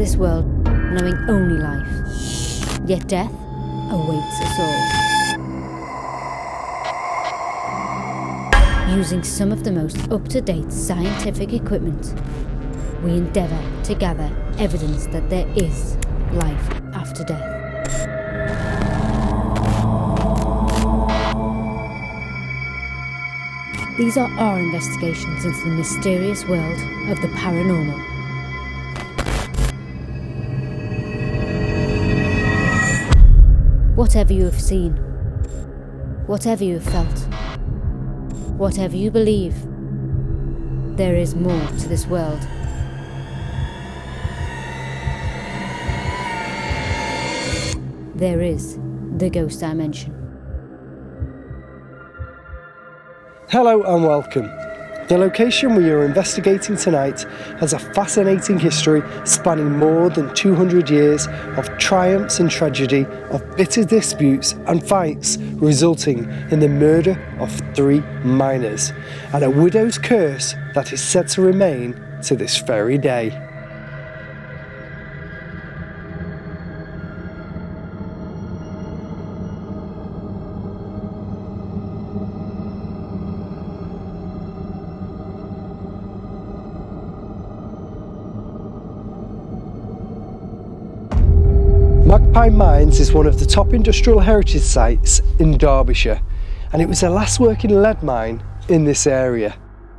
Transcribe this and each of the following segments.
this world knowing only life, yet death awaits us all. Using some of the most up-to-date scientific equipment, we endeavour to gather evidence that there is life after death. These are our investigations into the mysterious world of the paranormal. Whatever you have seen, whatever you have felt, whatever you believe, there is more to this world. There is the ghost dimension. Hello and welcome. The location we are investigating tonight has a fascinating history spanning more than 200 years of triumphs and tragedy, of bitter disputes and fights resulting in the murder of 3 miners, and a widow's curse that is said to remain to this very day. Magpie Mines is one of the top industrial heritage sites in Derbyshire, and it was the last working lead mine in this area,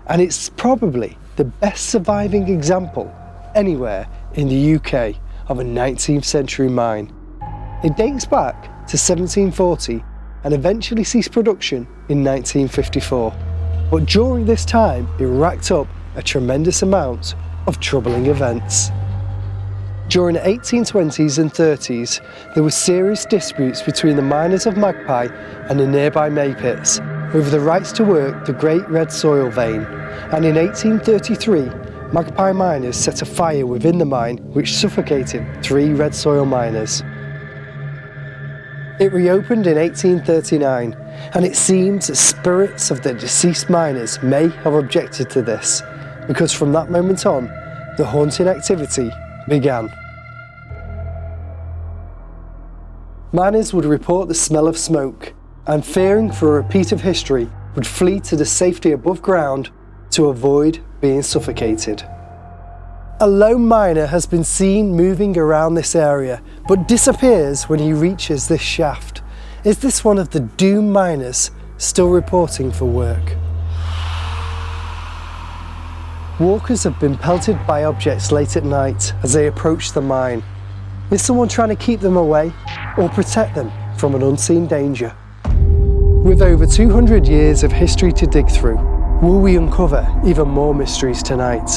and it's probably the best surviving example anywhere in the UK of a 19th century mine. It dates back to 1740 and eventually ceased production in 1954, but during this time it racked up a tremendous amount of troubling events. During the 1820s and 30s, there were serious disputes between the miners of Magpie and the nearby Maypits over the rights to work the Great Red Soil vein, and in 1833, Magpie miners set a fire within the mine which suffocated 3 red soil miners. It reopened in 1839, and it seems that spirits of the deceased miners may have objected to this, because from that moment on, the haunting activity began. Miners would report the smell of smoke, and fearing for a repeat of history, would flee to the safety above ground to avoid being suffocated. A lone miner has been seen moving around this area, but disappears when he reaches this shaft. Is this one of the doomed miners still reporting for work? Walkers have been pelted by objects late at night as they approach the mine. Is someone trying to keep them away or protect them from an unseen danger? With over 200 years of history to dig through, will we uncover even more mysteries tonight?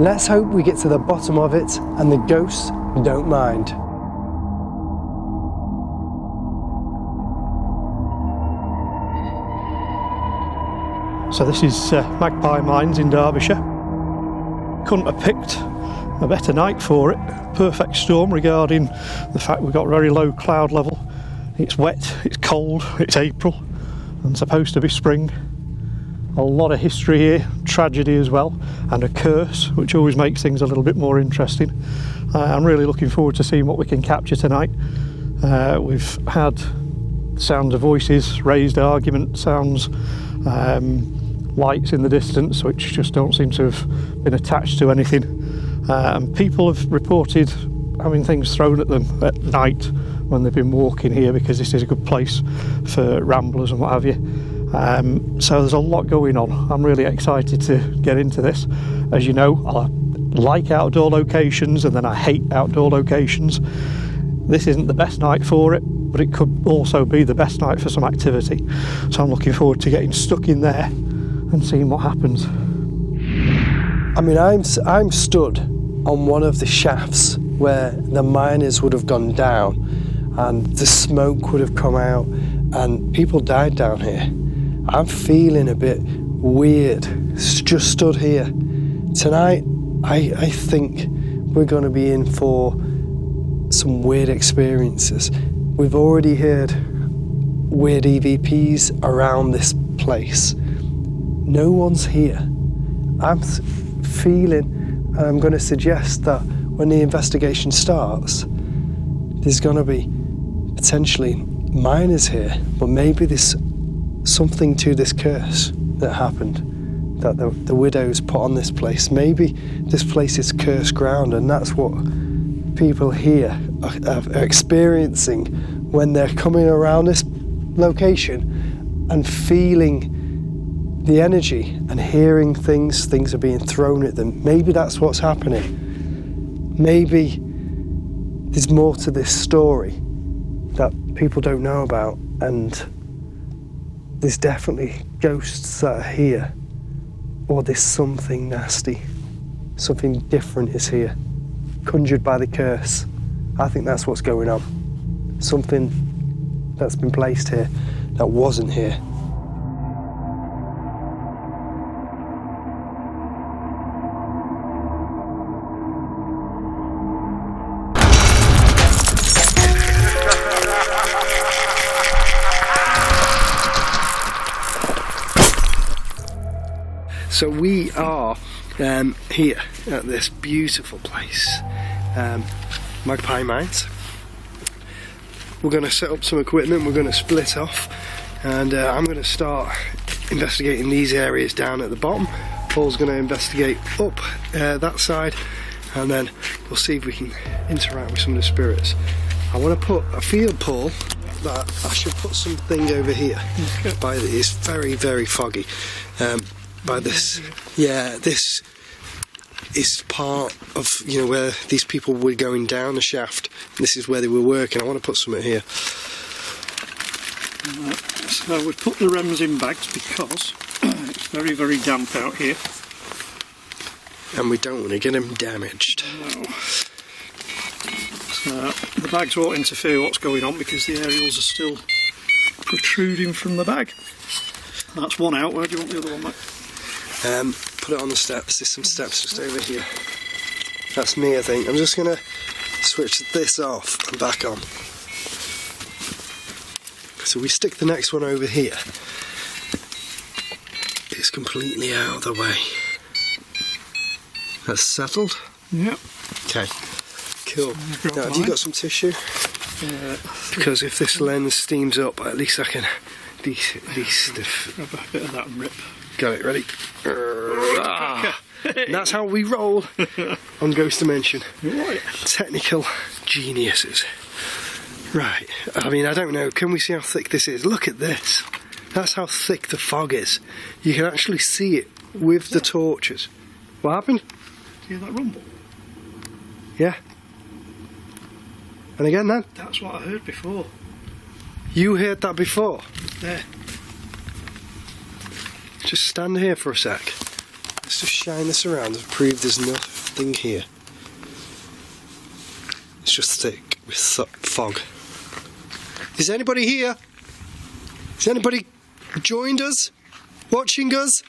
Let's hope we get to the bottom of it and the ghosts don't mind. So this is Magpie Mines in Derbyshire. Couldn't have picked a better night for it. Perfect storm regarding the fact we've got very low cloud level. It's wet, it's cold, it's April and supposed to be spring. A lot of history here, tragedy as well, and a curse, which always makes things a little bit more interesting. I'm really looking forward to seeing what we can capture tonight. We've had sounds of voices, raised argument sounds, lights in the distance which just don't seem to have been attached to anything. And people have reported having things thrown at them at night when they've been walking here, because this is a good place for ramblers and what have you. So there's a lot going on. I'm really excited to get into this. As you know, I like outdoor locations and then I hate outdoor locations. This isn't the best night for it, but it could also be the best night for some activity. So I'm looking forward to getting stuck in there and seeing what happens. I mean, I'm stood on one of the shafts where the miners would have gone down and the smoke would have come out and people died down here. I'm feeling a bit weird, just stood here. Tonight, I think we're going to be in for some weird experiences. We've already heard weird EVPs around this place. No one's here. I'm feeling, and I'm going to suggest that when the investigation starts, there's going to be potentially miners here, but maybe there's something to this curse that happened, that the widows put on this place. Maybe this place is cursed ground, and that's what people here are experiencing when they're coming around this location and feeling the energy and hearing things are being thrown at them. Maybe that's what's happening. Maybe there's more to this story that people don't know about, and there's definitely ghosts that are here, or there's something nasty, something different is here, conjured by the curse. I think that's what's going on. Something that's been placed here that wasn't here. So we are here at this beautiful place, Magpie Mines. We're going to set up some equipment, we're going to split off, and I'm going to start investigating these areas down at the bottom. Paul's going to investigate up that side, and then we'll see if we can interact with some of the spirits. I feel, Paul, that I should put something over here. It's very, very foggy. By this, yeah, this is part of, you know, where these people were going down the shaft. This is where they were working. I want to put something here. So we put the REMs in bags because it's very, very damp out here, and we don't want to get them damaged. No. So the bags won't interfere with what's going on because the aerials are still protruding from the bag. That's one out. Where do you want the other one, Mike? Put it on the steps. There's some steps just over here. That's me, I think. I'm just going to switch this off and back on. So we stick the next one over here. It's completely out of the way. That's settled? Yep. Okay, cool. Now, have you got some tissue? Because if this lens steams up, at least I can grab a bit of that and rip. Got it, ready? And that's how we roll on Ghost Dimension. Right. Technical geniuses. Right, I mean, I don't know, can we see how thick this is? Look at this. That's how thick the fog is. You can actually see it with the torches. What happened? Hear that rumble? Yeah. And again then? That's what I heard before. You heard that before? There. Just stand here for a sec. Let's just shine this around and prove there's nothing here. It's just thick with fog. Is anybody here? Has anybody joined us? Watching us?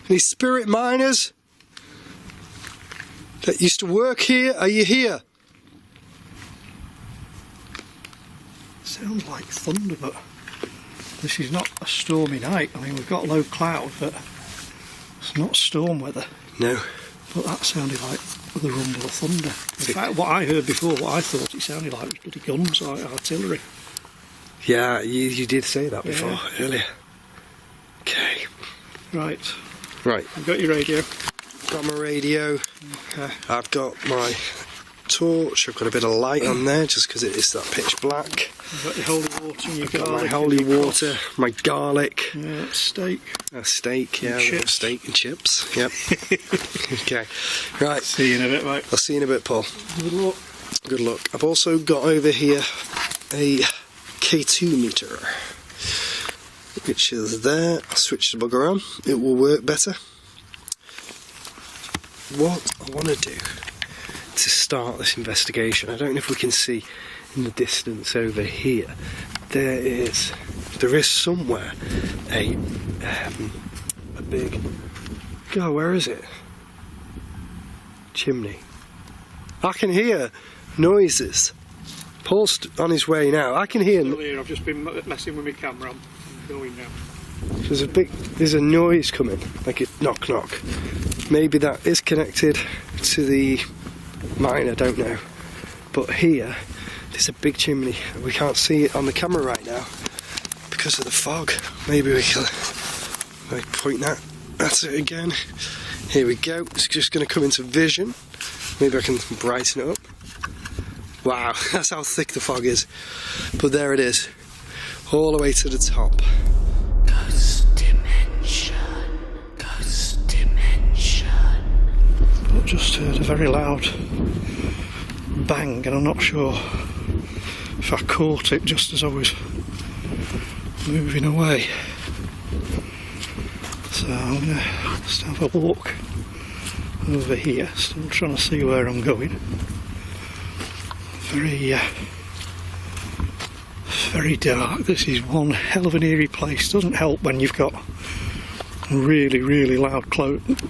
Any spirit miners that used to work here? Are you here? Sounds like thunder, but this is not a stormy night. I mean, we've got low cloud, but it's not storm weather. No. But that sounded like the rumble of thunder. In fact, what I heard before, what I thought it sounded like was bloody guns, like artillery. Yeah, you did say that before, earlier. Okay. Right. Right. I've got your radio. Got my radio. Okay. I've got my torch. I've got a bit of light on there just because it is that pitch black. You've got your holy water and your garlic. My holy water, my garlic. Yeah, steak. A steak, yeah, chips. Steak and chips. Yep. Okay. Right. See you in a bit, mate. I'll see you in a bit, Paul. Good luck. Good luck. I've also got over here a K2 meter, which is there. I'll switch the bugger on. It will work better. What I want to do to start this investigation, I don't know if we can see in the distance over here, there is somewhere a big, God, where is it? Chimney. I can hear noises. Paul's on his way now. I can hear. Here, I've just been messing with my camera. I'm going now. There's a noise coming, like a knock knock. Maybe that is connected to the mine, I don't know. But here, there's a big chimney. We can't see it on the camera right now because of the fog. Maybe we can point that at it again. Here we go. It's just going to come into vision. Maybe I can brighten it up. Wow, that's how thick the fog is. But there it is, all the way to the top. Ghost dimension. Ghost dimension. I've just heard a very loud bang, and I'm not sure if I caught it just as I was moving away. So I'm going to just have a walk over here, still trying to see where I'm going. Very dark. This is one hell of an eerie place. Doesn't help when you've got really, really loud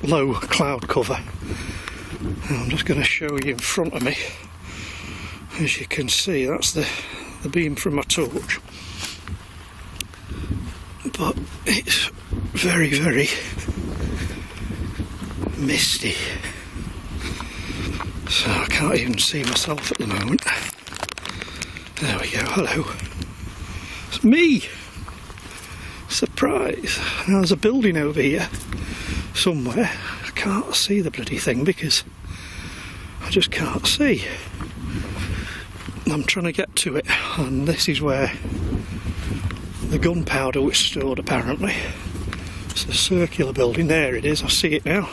low cloud cover. And I'm just going to show you in front of me. As you can see, that's the beam from my torch. But it's very, very misty. So I can't even see myself at the moment. There we go, hello. It's me! Surprise! Now there's a building over here somewhere. I can't see the bloody thing because I just can't see. I'm trying to get to it, and this is where the gunpowder was stored apparently. It's a circular building. There it is, I see it now.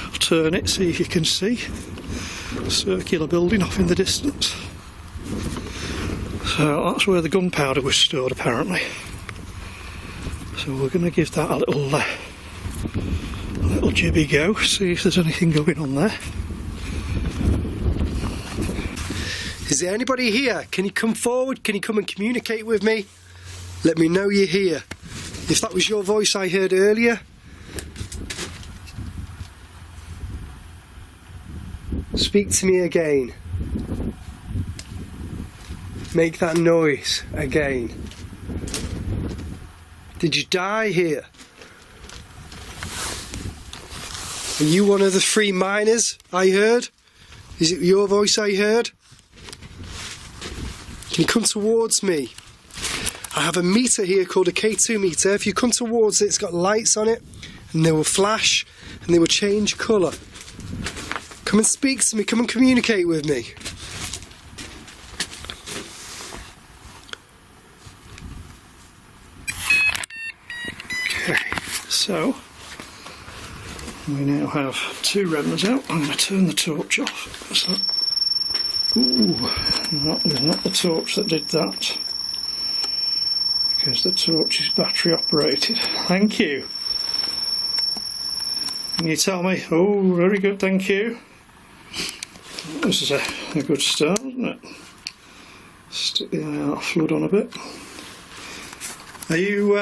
I'll turn it, see if you can see. Circular building off in the distance. So that's where the gunpowder was stored apparently. So we're going to give that a little jibby go, see if there's anything going on there. Is there anybody here? Can you come forward? Can you come and communicate with me? Let me know you're here. If that was your voice I heard earlier, speak to me again. Make that noise again. Did you die here? Are you one of the 3 miners I heard? Is it your voice I heard? Can you come towards me? I have a meter here called a K2 meter. If you come towards it, it's got lights on it, and they will flash and they will change colour. Come and speak to me, come and communicate with me. Okay, so we now have 2 remnants out. I'm going to turn the torch off. So, ooh, that was not the torch that did that, because the torch is battery operated. Thank you. Can you tell me? Oh, very good, thank you. This is a good start, isn't it? Stick the IR flood on a bit. Are you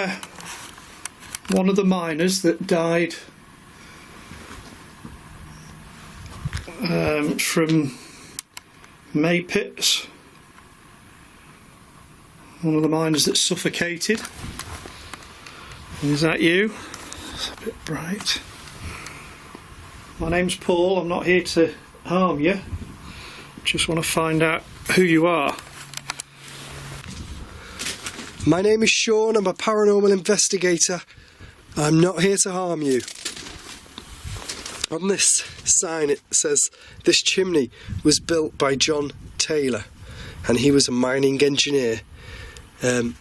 one of the miners that died from May pits? One of the miners that suffocated? Is that you? It's a bit bright. My name's Paul, I'm not here to harm you. Just want to find out who you are. My name is Sean, I'm a paranormal investigator. I'm not here to harm you. On this sign it says this chimney was built by John Taylor, and he was a mining engineer, and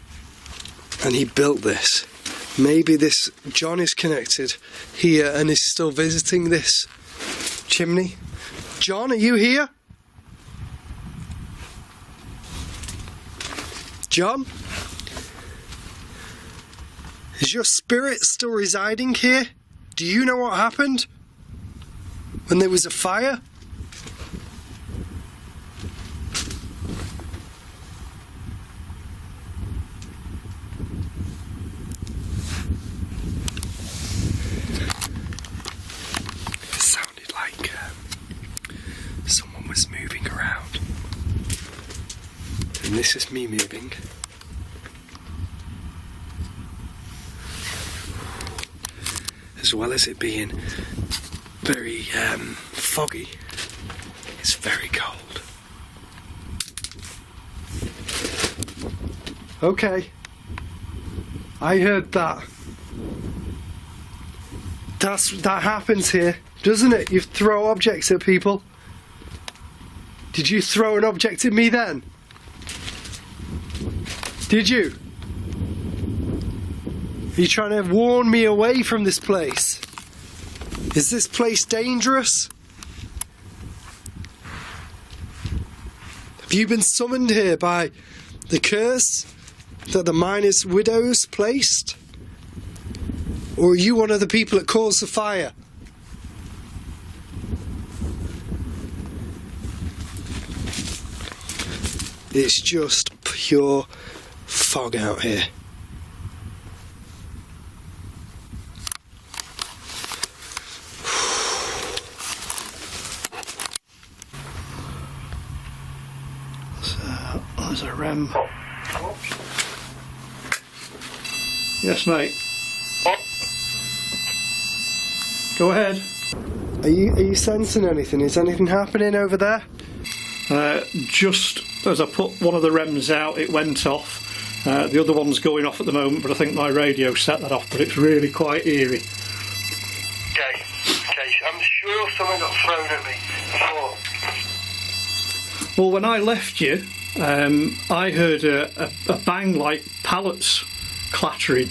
he built this. Maybe this John is connected here and is still visiting this chimney. John, are you here? John? Is your spirit still residing here? Do you know what happened when there was a fire? It sounded like someone was moving around. And this is me moving. As well as it being very foggy, It's very cold. Okay. I heard that. That happens here, doesn't it? You throw objects at people. Did you throw an object at me then? Did you? Are you trying to warn me away from this place? Is this place dangerous? Have you been summoned here by the curse that the miner's widows placed? Or are you one of the people that caused the fire? It's just pure fog out here. So, there's a REM. Yes, mate. Go ahead. Are you sensing anything? Is anything happening over there? Just as I put one of the REMs out, it went off. The other one's going off at the moment, but I think my radio set that off, but it's really quite eerie. Okay, I'm sure someone got thrown at me before. Well, when I left you, I heard a bang like pallets clattering.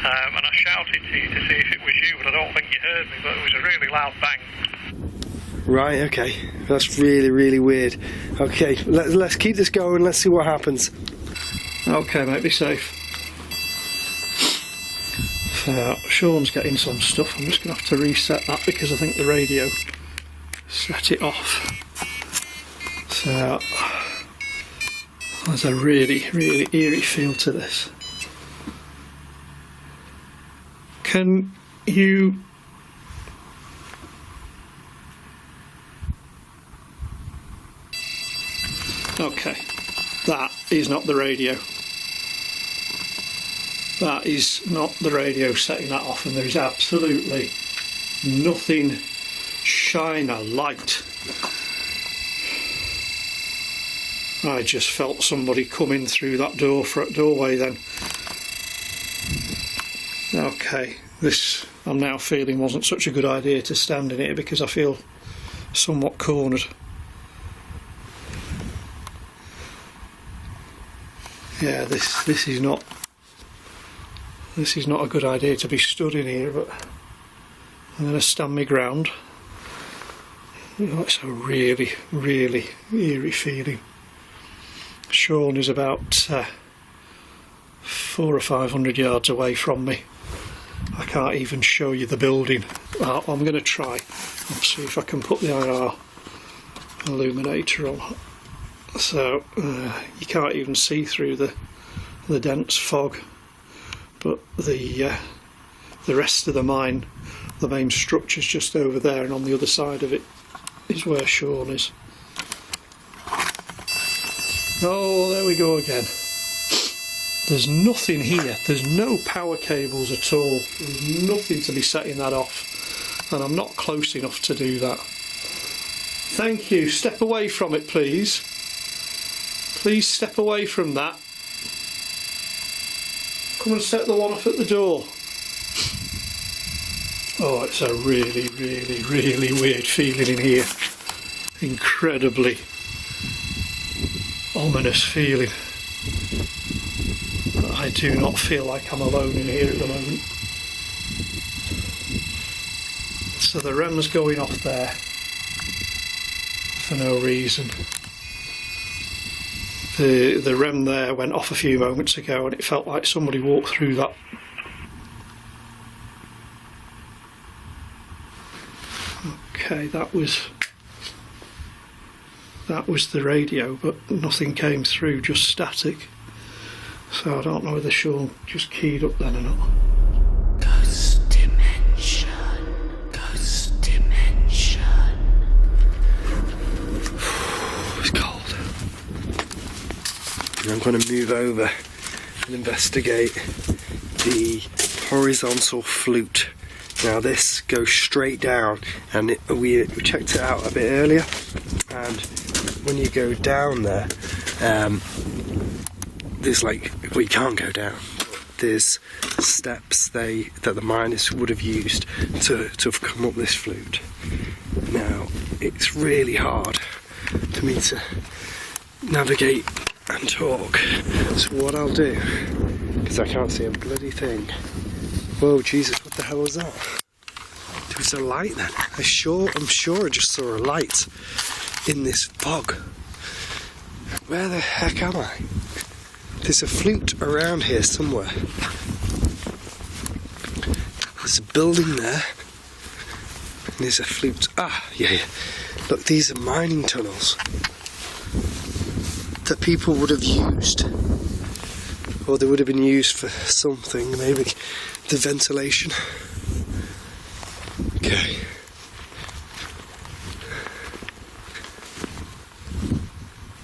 And I shouted to you to see if it was you, but I don't think you heard me, but it was a really loud bang. Right, okay. That's really, really weird. Okay, let's keep this going, let's see what happens. Okay, mate, be safe. So, Sean's getting some stuff. I'm just going to have to reset that because I think the radio set it off. So, there's a really, really eerie feel to this. Can you... Okay, that is not the radio. That is not the radio setting that off, and there is absolutely nothing shine a light. I just felt somebody coming through that doorway then. Okay, this I'm now feeling wasn't such a good idea to stand in here because I feel somewhat cornered. Yeah, this is not a good idea to be stood in here, but I'm going to stand my ground. Oh, it's a really, really eerie feeling. Sean is about 400 or 500 yards away from me. I can't even show you the building. I'm going to try. Let's see if I can put the IR illuminator on. So you can't even see through the dense fog, but the rest of the mine, the main structure's just over there, and on the other side of it is where Sean is. Oh, there we go again. There's nothing here. There's no power cables at all. There's nothing to be setting that off, and I'm not close enough to do that. Thank you. Step away from it, please. Please step away from that. Come and set the one off at the door. Oh, it's a really, really, really weird feeling in here. Incredibly ominous feeling. But I do not feel like I'm alone in here at the moment. So the REM's going off there for no reason. The REM there went off a few moments ago, and it felt like somebody walked through that. Okay, that was the radio, but nothing came through, just static. So I don't know whether Sean just keyed up then or not. Ghost dimension. Ghost dimension. It's cold. And I'm going to move over and investigate the horizontal flute Now this goes straight down, and we checked it out a bit earlier, and when you go down there, there's like, well, you can't go down. There's steps that the miners would have used to have come up this flute. Now it's really hard for me to navigate and talk, so what I'll do, because I can't see a bloody thing. Whoa, Jesus, what the hell was that? There was a light then. I'm sure I just saw a light in this fog. Where the heck am I? There's a flute around here somewhere. There's a building there. And there's a flute. Ah, yeah. Look, these are mining tunnels that people would have used. Or they would have been used for something, maybe the ventilation. Okay.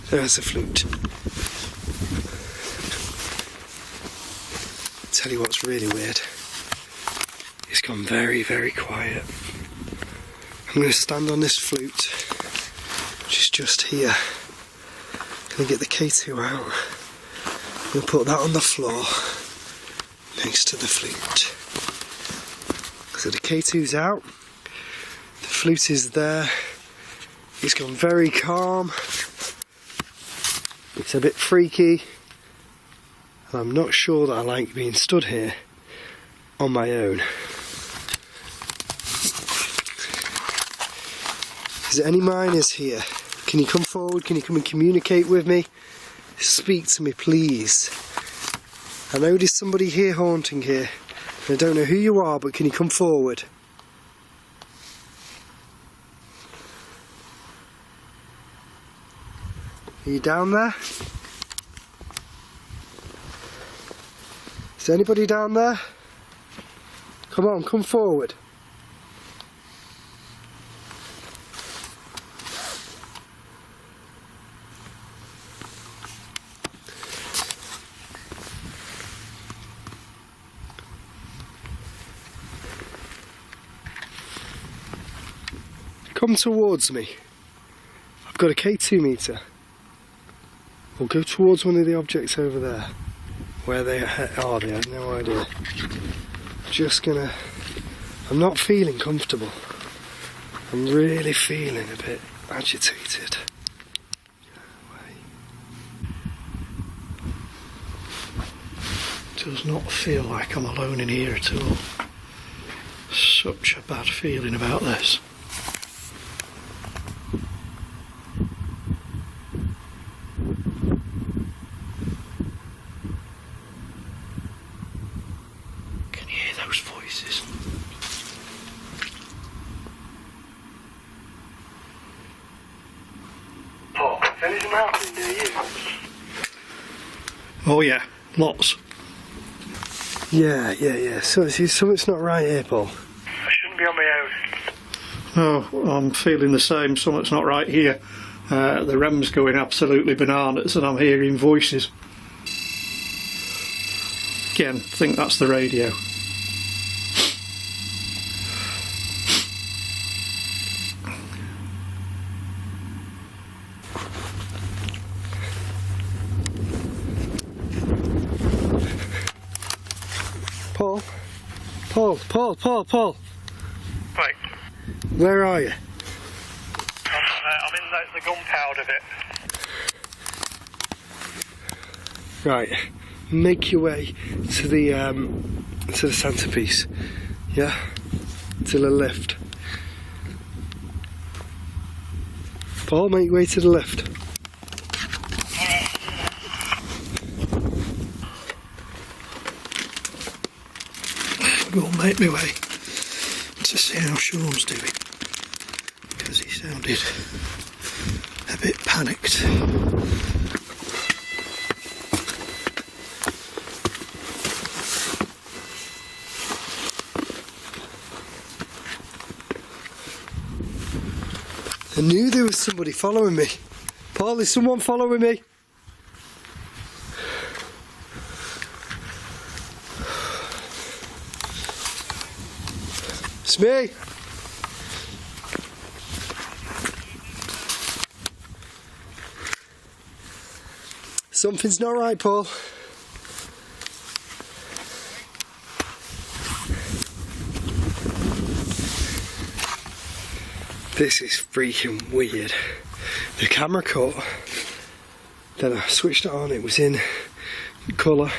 There's a flute. Tell you what's really weird. It's gone very, very quiet. I'm going to stand on this flute, which is just here. Going to get the K2 out. I'm going to put that on the floor next to the flute. So the K2's out, the flute is there. It's gone very calm. It's a bit freaky, and I'm not sure that I like being stood here on my own. Is there any miners here? Can you come forward? Can you come and communicate with me? Speak to me, please. I know there's somebody here haunting here. I don't know who you are, but can you come forward? Are you down there? Is there anybody down there? Come on, come forward. Come towards me. I've got a K2 meter. We'll go towards one of the objects over there. Where they are, they have no idea. Just gonna... I'm not feeling comfortable. I'm really feeling a bit agitated. Does not feel like I'm alone in here at all. Such a bad feeling about this. Voices. Paul, is anything happening near you? Oh yeah, lots. Yeah. So something's not right here, Paul. I shouldn't be on my own. Oh, I'm feeling the same. Something's not right here. The REM's going absolutely bananas and I'm hearing voices. Again, I think that's the radio. Paul. Right. Where are you? I'm in the gunpowder bit. Right. Make your way to the centerpiece. Yeah? To the left. Paul, make your way to the left. Go and make my way to see how Sean's doing, because he sounded a bit panicked. I knew there was somebody following me. Paul, is someone following me? It's me. Something's not right, Paul. This is freaking weird. The camera cut, then I switched it on, it was in colour,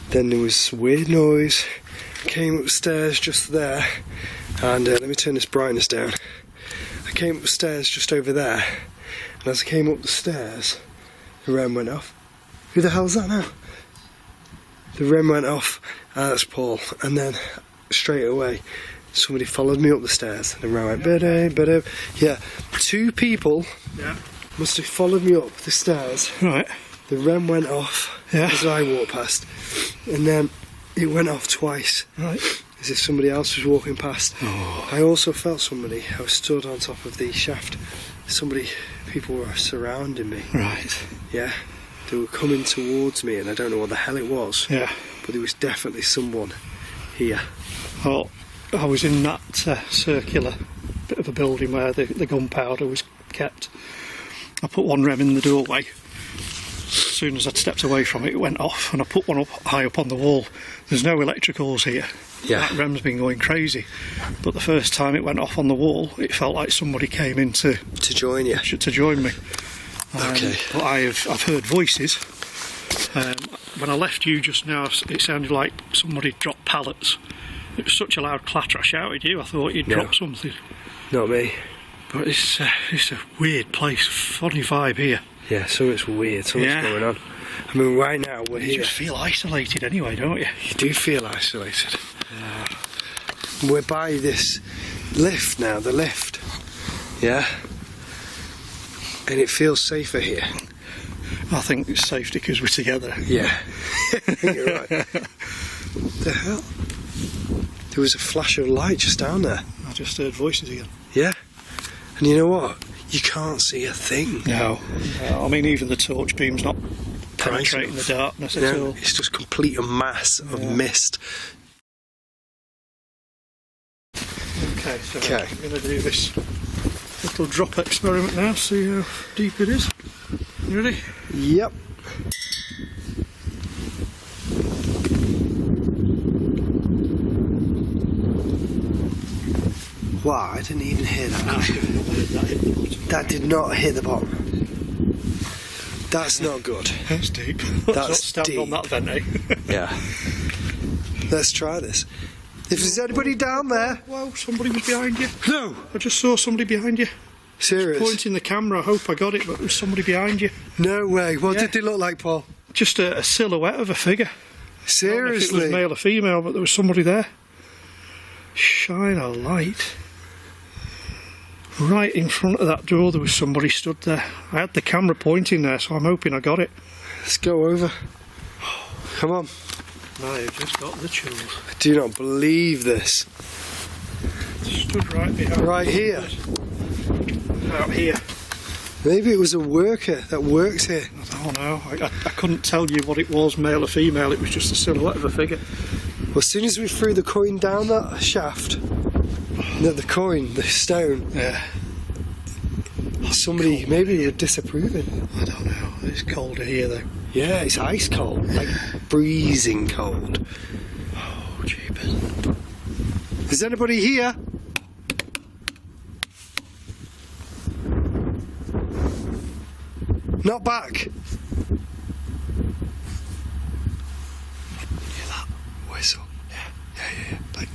then there was weird noise, came upstairs just there, and let me turn this brightness down. I came upstairs just over there, and as I came up the stairs, the REM went off. Who the hell's that now? The REM went off, that's Paul, and then straight away somebody followed me up the stairs, and the REM went bada. Yeah, 2 people must have followed me up the stairs. Right. The REM went off as I walked past, and then it went off twice. Right. As if somebody else was walking past. Oh. I also felt somebody. I was stood on top of the shaft. People were surrounding me. Right. Yeah. They were coming towards me, and I don't know what the hell it was. Yeah. But there was definitely someone here. Oh, I was in that circular bit of a building where the gunpowder was kept. I put one REM in the doorway. As soon as I'd stepped away from it, it went off, and I put one up high up on the wall. There's no electricals here. Yeah. That REM's been going crazy. But the first time it went off on the wall, it felt like somebody came in to join you. To join me. Okay. But I've heard voices. When I left you just now, it sounded like somebody dropped pallets. It was such a loud clatter, I shouted you. I thought you'd dropped something. Not me. But it's a weird place, funny vibe here. Yeah, something's weird, something's going on. I mean, right now we're here. You just feel isolated anyway, don't you? You do feel isolated. We're by this lift now, the lift. Yeah? And it feels safer here. I think it's safety because we're together. Yeah. You're right. What the hell? There was a flash of light just down there. I just heard voices again. Yeah. And you know what? You can't see a thing. No. I mean, even the torch beam's not penetrating the darkness at all. It's just complete a mass of mist. Okay, so I'm going to do this little drop experiment now, see how deep it is. You ready? Yep. Wow, I didn't even hear that. That did not hit the bottom. That's not good. That's deep. That's not deep. On that then, eh? Yeah. Let's try this. If there's anybody down there... Whoa, somebody was behind you. No! I just saw somebody behind you. Serious? Pointing the camera, I hope I got it, but there was somebody behind you. No way. What did they look like, Paul? Just a silhouette of a figure. Seriously? I don't know if it was male or female, but there was somebody there. Shine a light. Right in front of that door there was somebody stood there. I had the camera pointing there, so I'm hoping I got it. Let's go over. Come on. I've just got the chills. I do not believe this. Stood right behind. Right here. Out here. Maybe it was a worker that works here. I don't know. I couldn't tell you what it was, male or female. It was just a silhouette of a figure. Well, as soon as we threw the coin down that shaft, the stone, somebody, maybe they were disapproving. I don't know. It's colder here though. Yeah, it's ice cold, like freezing cold. Oh, jeepers. Is anybody here? Not back. Hear that whistle? Yeah. Like,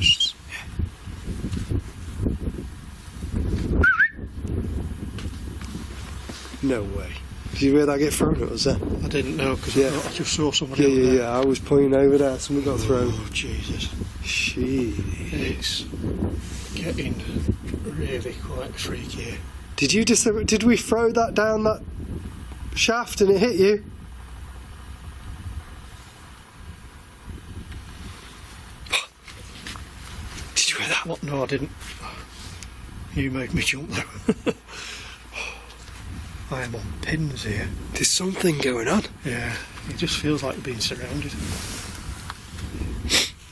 No way. Did you hear that get thrown at us then? I didn't know because I just saw somebody over there. Yeah. I was pointing over there. Something got thrown. Oh, Jesus. Jeez. It's getting really quite freaky here. Did we throw that down that shaft and it hit you? Did you hear that? What? No, I didn't. You made me jump though. I am on pins here. There's something going on. Yeah, it just feels like being surrounded.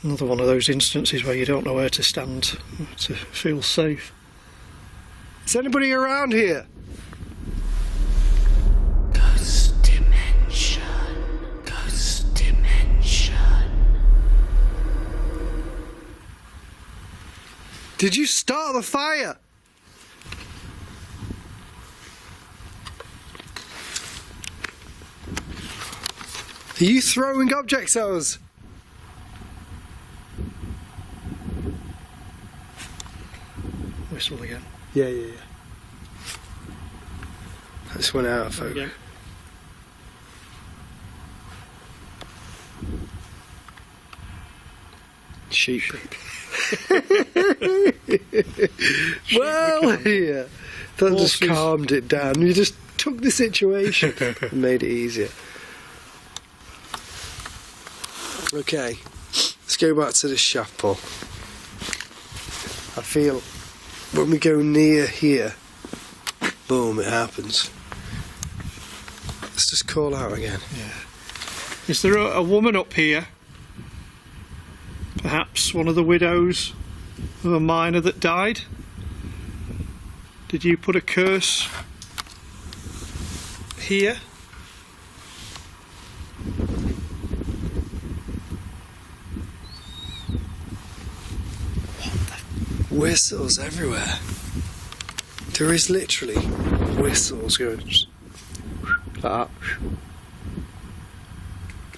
Another one of those instances where you don't know where to stand to feel safe. Is anybody around here? Ghost dimension. Ghost dimension. Did you start the fire? Are you throwing objects at us? Whistle again. Yeah. That just went out, folks. Again. Sheep. Well, yeah. That just Horses. calmed it down. You just took the situation and made it easier. Okay, let's go back to the shaft, Paul. I feel when we go near here, boom, it happens. Let's just call out again. Is there a woman up here? Perhaps one of the widows of a miner that died? Did you put a curse here? Whistles everywhere. There is literally whistles going like that.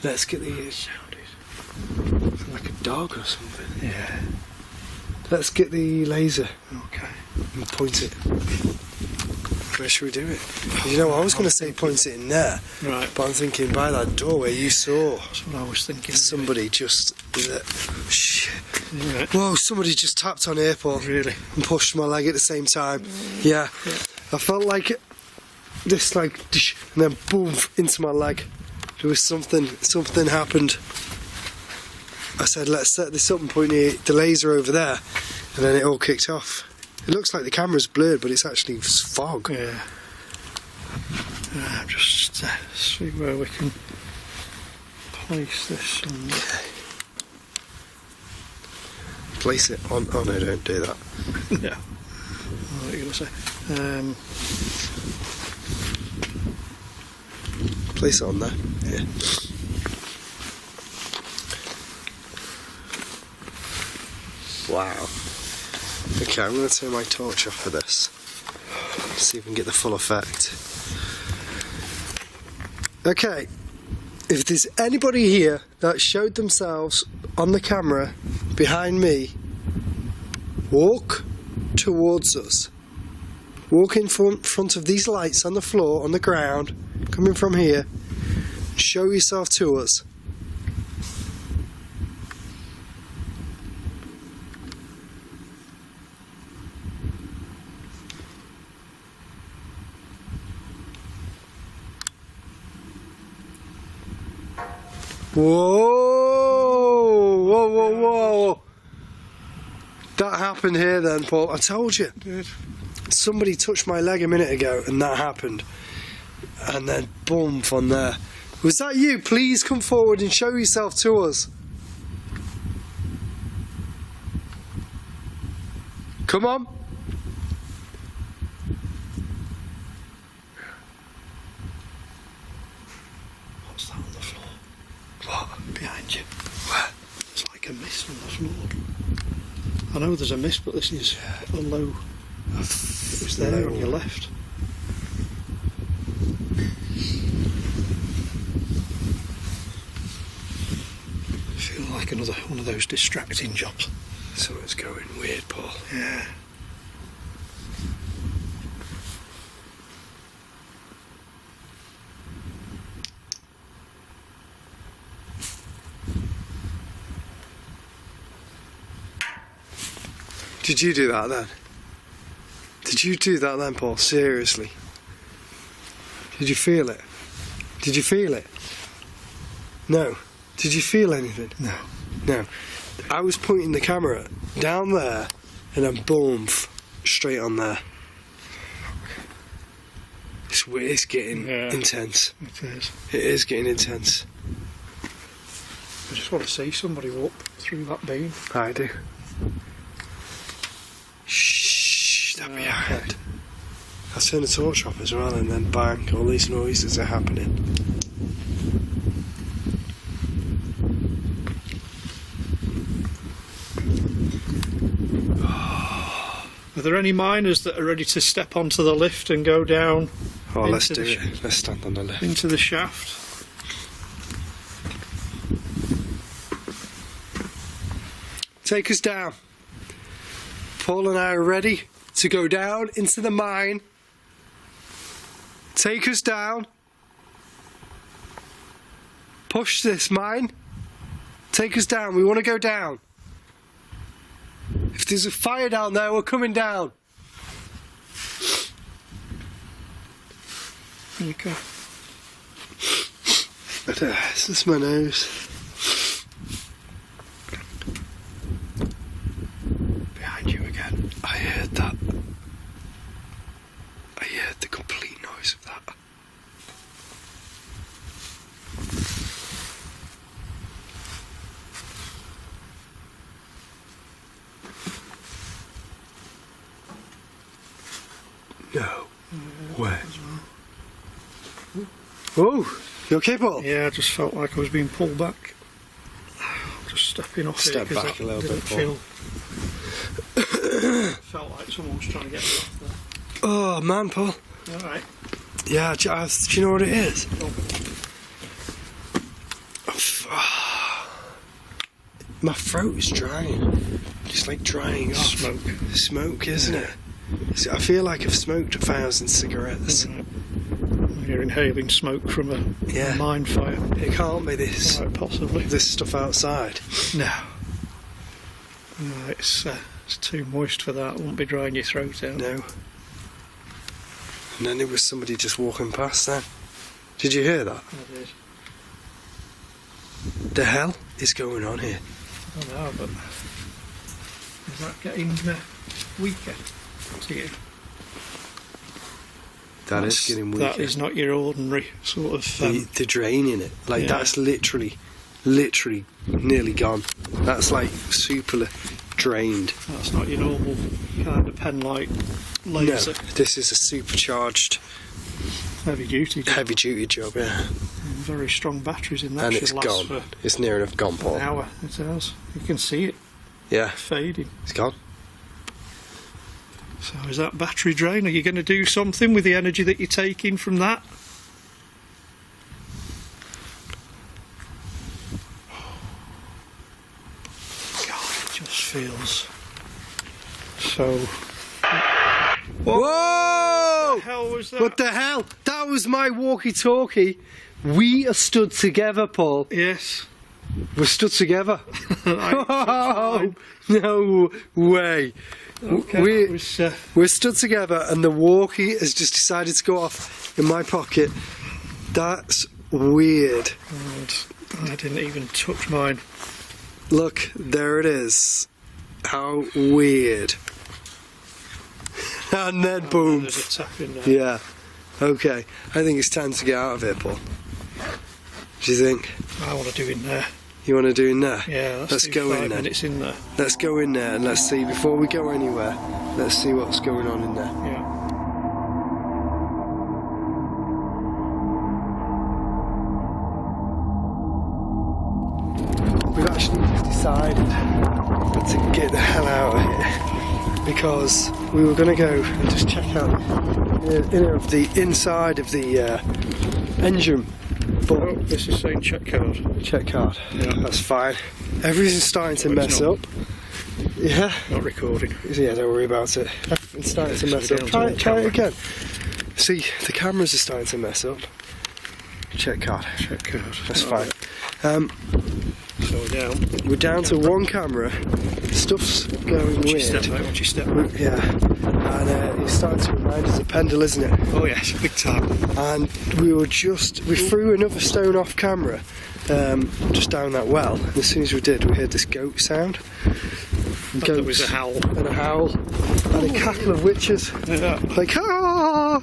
Let's get the sounded like a dog or something. Yeah. Let's get the laser Okay. and point it. Where should we do it? You know, I was going to say point it in there, Right. but I'm thinking by that doorway you saw That's what I was thinking. somebody just. Shit. Right. Whoa! Somebody just tapped on here, Paul, Really? and pushed my leg at the same time. Yeah. I felt like this, like, dish, and then boom into my leg. There was something happened. I said, let's set this up and point the laser over there, and then it all kicked off. It looks like the camera's blurred, but it's actually fog. Yeah. Just see where we can place this. And Place it on. Oh no, don't do that. no. What are you going to say? Place it on there. Yeah. Wow. Okay, I'm going to turn my torch off for this. See if we can get the full effect. Okay. If there's anybody here that showed themselves on the camera behind me, walk towards us. Walk in front of these lights on the floor, on the ground, coming from here. Show yourself to us. Whoa! That happened here then, Paul. I told you. Good. Somebody touched my leg a minute ago and that happened. And then boom from there. Was that you? Please come forward and show yourself to us. Come on. What's that on the floor? What? Behind you. Where? It's like a mist on the floor. I know there's a mist, but this is a low. It's there on your left. I feel like another one of those distracting jobs. So it's going weird, Paul. Yeah. Did you do that then? Did you do that then, Paul? Seriously? Did you feel it? Did you feel it? No. Did you feel anything? No. No. I was pointing the camera down there and then boom, straight on there. It's weird, it's getting intense. It is. It is getting intense. I just want to see somebody walk through that beam. I do. Shh, that behind. Okay. I'll turn the torch off as well, and then bang, all these noises are happening. Are there any miners that are ready to step onto the lift and go down? Oh, let's do it. Let's stand on the lift. Into the shaft. Take us down. Paul and I are ready to go down into the mine. Take us down. Push this mine. Take us down. We want to go down. If there's a fire down there, we're coming down. Okay. This is my nose. Behind you again. I heard that. I heard the complete noise of that. No way. Oh, you okay, Paul? Yeah, I just felt like I was being pulled back. Just stepping off Step it because back a little didn't bit, Paul. felt like someone was trying to get me off there. Oh man, Paul. Alright. Yeah, do you know what it is? My throat is drying. Just like drying off. Smoke, isn't it? I feel like I've smoked 1,000 cigarettes. You're inhaling smoke from a mine fire. It can't be this. Right, possibly. This stuff outside. No. No, it's too moist for that. It won't be drying your throat out. No. And then there was somebody just walking past then. Did you hear that? I did. The hell is going on here? I don't know, but is that getting weaker to you? That's getting weaker. That is not your ordinary sort of... the drain in it. Like, that's literally nearly gone. That's like super drained. That's not your normal kind of pen light laser. No, this is a supercharged Heavy duty job, yeah. Very strong batteries in that. And should it's last gone. For it's near enough gone, Paul. an hour. It has. You can see it Yeah, fading. it's gone. So is that battery drain? Are you going to do something with the energy that you're taking from that? God, it just feels so... Whoa! What the hell was that? What the hell? That was my walkie-talkie. We are stood together, Paul. Yes. We're stood together. Right, No way. okay, We're stood together and the walkie has just decided to go off in my pocket. That's weird. I didn't even touch mine. Look, there it is. How weird. And then boom. There's a tap in there. Yeah. Okay. I think it's time to get out of here, Paul. Do you think? I want to do in there. You want to do in there? Yeah, let's do go 5 in there. minutes in there. Let's go in there and let's see, before we go anywhere, let's see what's going on in there. Yeah. We've actually decided to get the hell out of here because we were going to go and just check out the inside of the engine. But Oh, this is saying check card. check card. Yeah. That's fine. Everything's starting to mess up. Yeah. Not recording. Yeah, don't worry about it. Everything's starting to mess So up. we're Try down to it one again. See, the cameras are starting to mess up. Check card. Check card. That's Oh, fine. So We're down to one camera. Stuff's going Watch your weird. step, mate. Watch your step. Yeah, and it's starting to remind us of Pendle, isn't it? Oh yes, big time. And we threw another stone off camera just down that well. And as soon as we did, we heard this goat sound. and there was a howl. And a howl. And a cackle of witches. Yeah. Like, ah!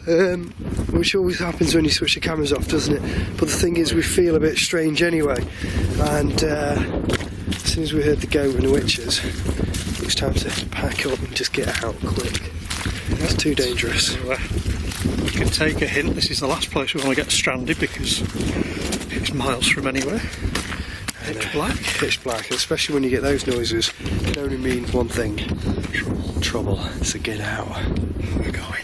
Which always happens when you switch the cameras off, doesn't it? But the thing is, we feel a bit strange anyway. And as soon as we heard the goat and the witches, it was time to pack up and just get out quick. It's too dangerous. So, you can take a hint, this is the last place we want to get stranded because it's miles from anywhere. Pitch black. Pitch black, especially when you get those noises, it can only mean one thing. Trouble. So get out. We're going.